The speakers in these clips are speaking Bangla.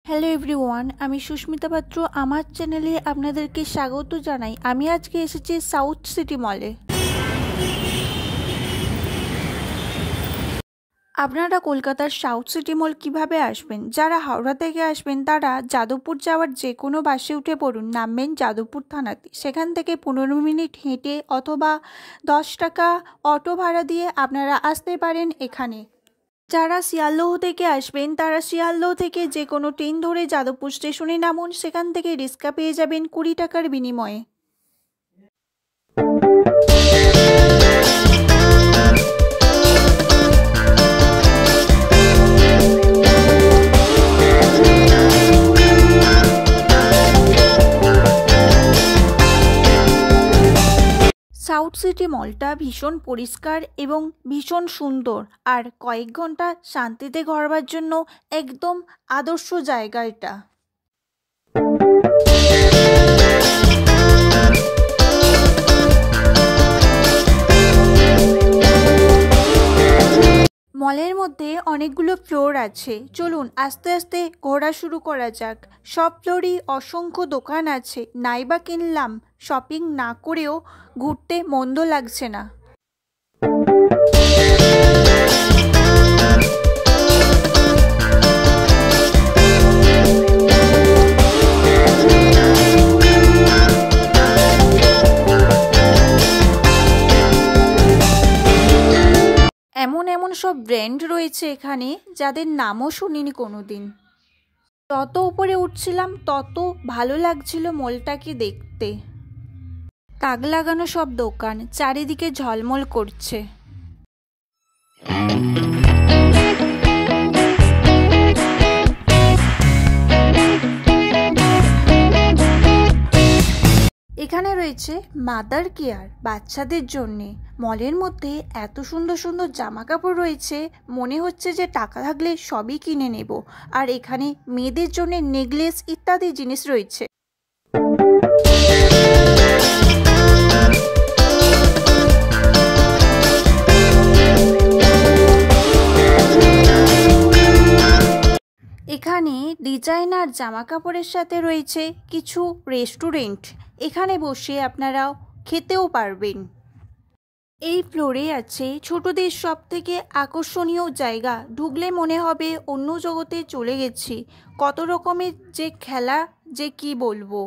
হ্যালো এভরিওয়ান, আমি সুস্মিতা পাত্র। আমার চ্যানেলে আপনাদেরকে স্বাগত জানাই। আমি আজকে এসেছি সাউথ সিটি মলে। আপনারা কলকাতার সাউথ সিটি মল কিভাবে আসবেন? যারা হাওড়া থেকে আসবেন তারা যাদবপুর যাওয়ার যে কোনো বাসে উঠে পড়ুন, নামবেন যাদবপুর থানাতে। সেখান থেকে 15 মিনিট হেঁটে অথবা 10 টাকা অটো ভাড়া দিয়ে আপনারা আসতে পারেন এখানে। যারা শিয়ালদহ থেকে আসবেন তারা শিয়ালদহ থেকে যে কোনো ট্রেন ধরে যাদবপুর স্টেশনে নামুন। সেখান থেকে রিক্সা পেয়ে যাবেন 20 টাকার বিনিময়ে। সাউথ সিটি মলটা ভীষণ পরিষ্কার এবং ভীষণ সুন্দর, আর কয়েক ঘন্টা শান্তিতে ঘোরবার জন্য একদম আদর্শ জায়গা এটা। মলের মধ্যে অনেকগুলো ফ্লোর আছে। চলুন আস্তে আস্তে ঘোরা শুরু করা যাক। সব ফ্লোরই অসংখ্য দোকান আছে। নাইবা কিনলাম, শপিং না করেও ঘুরতে মন্দ লাগছে না। এমন এমন সব ব্র্যান্ড রয়েছে এখানে যাদের নামও শুনিনি কোনোদিন। তত উপরে উঠছিলাম তত ভালো লাগছিল মলটাকে দেখতে। তাক লাগানো সব দোকান, চারিদিকে ঝলমল করছে। এখানে রয়েছে মাদার কেয়ার বাচ্চাদের জন্যে। মলের মধ্যে এত সুন্দর সুন্দর জামা কাপড় রয়েছে, মনে হচ্ছে যে টাকা থাকলে সবই কিনে নেব। আর এখানে মেয়েদের জন্য নেকলেস ইত্যাদি জিনিস রয়েছে। এখানে ডিজাইনার জামা কাপড়ের সাথে রয়েছে কিছু রেস্টুরেন্ট। এখানে বসে আপনারা খেতেও পারবেন। এই ফ্লোরে আছে ছোটদের সব থেকে আকর্ষণীয় জায়গা। ঢুকলে মনে হবে অন্য জগতে চলে গেছি। কত রকমের যে খেলা, যে কি বলবো।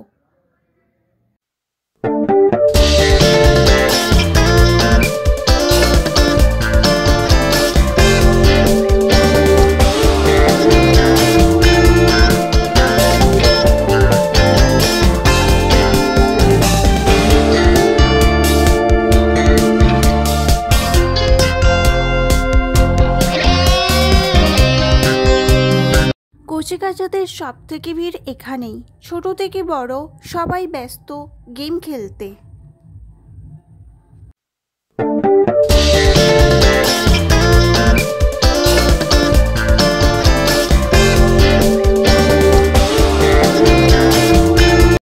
কচিকাচাদের সব থেকে ভিড় এখানেই। ছোট থেকে বড় সবাই ব্যস্ত গেম খেলতে।